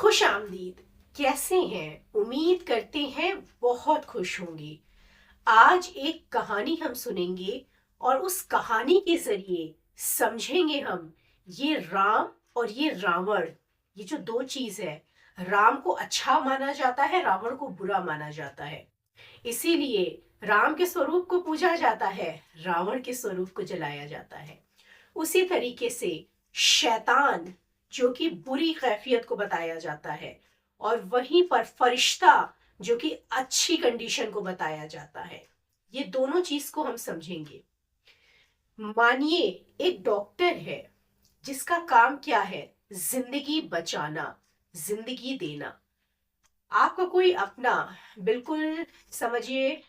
खुश आमदीद। कैसे हैं? उम्मीद करते हैं बहुत खुश होंगे। आज एक कहानी हम सुनेंगे और उस कहानी के जरिए समझेंगे हम ये राम और ये रावण, ये जो दो चीज है। राम को अच्छा माना जाता है, रावण को बुरा माना जाता है। इसीलिए राम के स्वरूप को पूजा जाता है, रावण के स्वरूप को जलाया जाता है। उसी तरीके से शैतान, जो कि बुरी कैफियत को बताया जाता है, और वहीं पर फरिश्ता, जो कि अच्छी कंडीशन को बताया जाता है। ये दोनों चीज को हम समझेंगे। मानिए एक डॉक्टर है जिसका काम क्या है? जिंदगी बचाना, जिंदगी देना। आपका कोई अपना, बिल्कुल समझिए,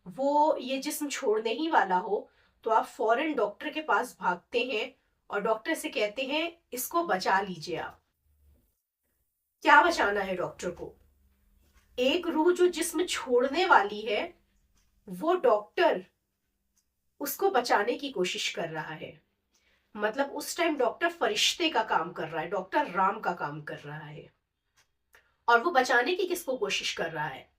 वो ये जिस्म छोड़ने ही वाला हो, तो आप फौरन डॉक्टर के पास भागते हैं और डॉक्टर से कहते हैं इसको बचा लीजिए। आप क्या बचाना है डॉक्टर को? एक रूह जो जिस्म छोड़ने वाली है, वो डॉक्टर उसको बचाने की कोशिश कर रहा है। मतलब उस टाइम डॉक्टर फरिश्ते का काम कर रहा है, डॉक्टर राम का काम कर रहा है। और वो बचाने की किसको कोशिश कर रहा है?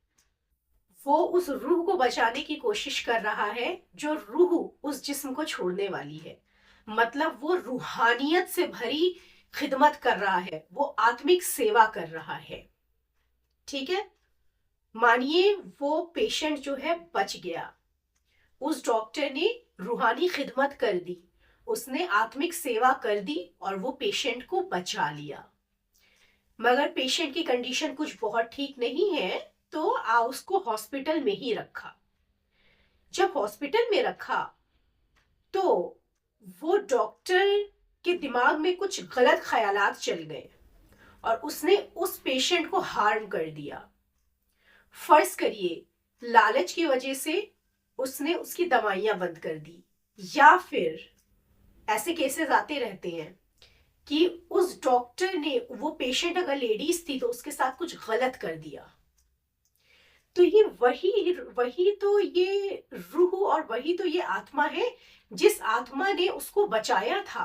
वो उस रूह को बचाने की कोशिश कर रहा है जो रूह उस जिस्म को छोड़ने वाली है। मतलब वो रूहानियत से भरी खिदमत कर रहा है, वो आत्मिक सेवा कर रहा है। ठीक है। मानिए वो पेशेंट जो है बच गया, उस डॉक्टर ने रूहानी खिदमत कर दी, उसने आत्मिक सेवा कर दी और वो पेशेंट को बचा लिया। मगर पेशेंट की कंडीशन कुछ बहुत ठीक नहीं है, तो उसको हॉस्पिटल में ही रखा। जब हॉस्पिटल में रखा तो वो डॉक्टर के दिमाग में कुछ गलत ख्यालात चल गए और उसने उस पेशेंट को हार्म कर दिया। फर्ज करिए लालच की वजह से उसने उसकी दवाइयां बंद कर दी, या फिर ऐसे केसेस आते रहते हैं कि उस डॉक्टर ने, वो पेशेंट अगर लेडीज थी तो उसके साथ कुछ गलत कर दिया। तो ये वही वही तो ये रूह और वही तो ये आत्मा है जिस आत्मा ने उसको बचाया था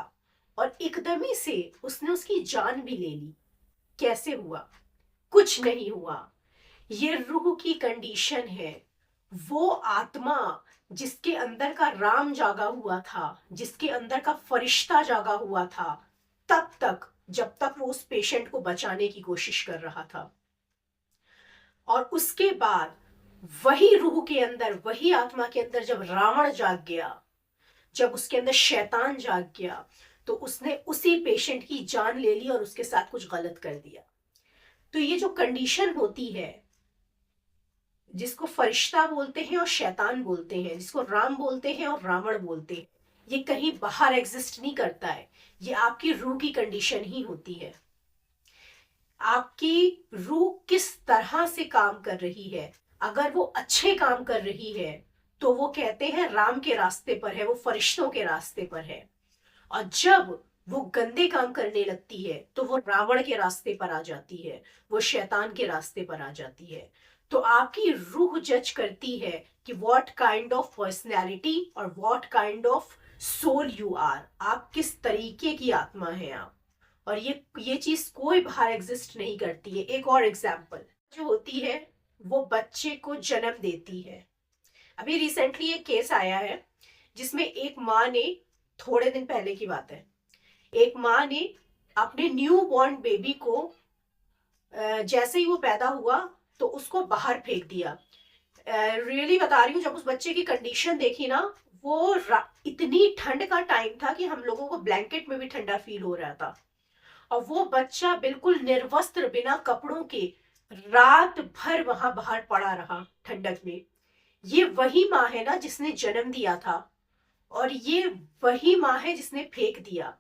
और एकदमी से उसने उसकी जान भी ले ली। कैसे हुआ? कुछ नहीं हुआ। ये रूह की कंडीशन है। वो आत्मा जिसके अंदर का राम जागा हुआ था, जिसके अंदर का फरिश्ता जागा हुआ था, तब तक जब तक वो उस पेशेंट को बचाने की कोशिश कर रहा था। और उसके बाद वही रूह के अंदर, वही आत्मा के अंदर जब रावण जाग गया, जब उसके अंदर शैतान जाग गया, तो उसने उसी पेशेंट की जान ले ली और उसके साथ कुछ गलत कर दिया। तो ये जो कंडीशन होती है, जिसको फरिश्ता बोलते हैं और शैतान बोलते हैं, जिसको राम बोलते हैं और रावण बोलते हैं, ये कहीं बाहर एग्जिस्ट नहीं करता है। ये आपकी रूह की कंडीशन ही होती है। आपकी रूह किस तरह से काम कर रही है। अगर वो अच्छे काम कर रही है तो वो कहते हैं राम के रास्ते पर है, वो फरिश्तों के रास्ते पर है। और जब वो गंदे काम करने लगती है तो वो रावण के रास्ते पर आ जाती है, वो शैतान के रास्ते पर आ जाती है। तो आपकी रूह जज करती है कि व्हाट काइंड ऑफ पर्सनैलिटी और what kind of soul you are. आप किस तरीके की आत्मा है आप। और ये चीज कोई बाहर एग्जिस्ट नहीं करती है। एक और एग्जाम्पल जो होती है, वो बच्चे को जन्म देती है। अभी रिसेंटली एक केस आया है जिसमें एक माँ ने, थोड़े दिन पहले की बात है, एक माँ ने अपने न्यू बॉर्न बेबी को जैसे ही वो पैदा हुआ तो उसको बाहर फेंक दिया। रियली बता रही हूँ, जब उस बच्चे की कंडीशन देखी ना, वो इतनी ठंड का टाइम था कि हम लोगों को ब्लैंकेट में भी ठंडा फील हो रहा था। और वो बच्चा बिल्कुल निर्वस्त्र, बिना कपड़ों के, रात भर वहां बाहर पड़ा रहा ठंडक में। ये वही माँ है ना जिसने जन्म दिया था, और ये वही माँ है जिसने फेंक दिया।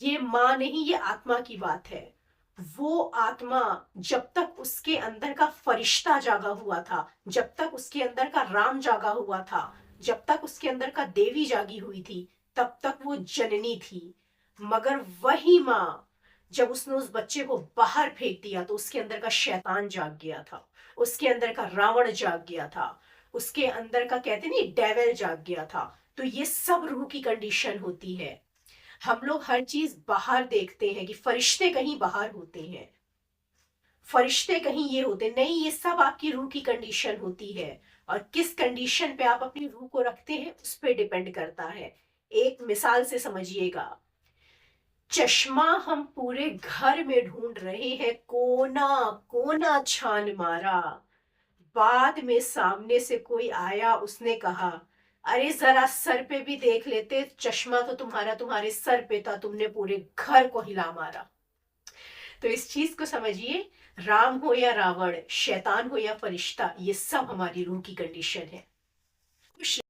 ये माँ नहीं, ये आत्मा की बात है। वो आत्मा जब तक उसके अंदर का फरिश्ता जागा हुआ था, जब तक उसके अंदर का राम जागा हुआ था, जब तक उसके अंदर का देवी जागी हुई थी, तब तक वो जननी थी। मगर वही माँ, जब उसने उस बच्चे को बाहर फेंक दिया तो उसके अंदर का शैतान जाग गया था, उसके अंदर का रावण जाग गया था, उसके अंदर का, कहते नहीं, डेविल जाग गया था। तो ये सब रूह की कंडीशन होती है। हम लोग हर चीज बाहर देखते हैं कि फरिश्ते कहीं बाहर होते हैं, फरिश्ते कहीं ये होते नहीं, ये सब आपकी रूह की कंडीशन होती है। और किस कंडीशन पे आप अपनी रूह को रखते हैं उस पे डिपेंड करता है। एक मिसाल से समझिएगा, चश्मा हम पूरे घर में ढूंढ रहे हैं, कोना कोना छान मारा, बाद में सामने से कोई आया, उसने कहा अरे जरा सर पे भी देख लेते, चश्मा तो तुम्हारा तुम्हारे सर पे था, तुमने पूरे घर को हिला मारा। तो इस चीज को समझिए, राम हो या रावण, शैतान हो या फरिश्ता, ये सब हमारी रूह की कंडीशन है। खुश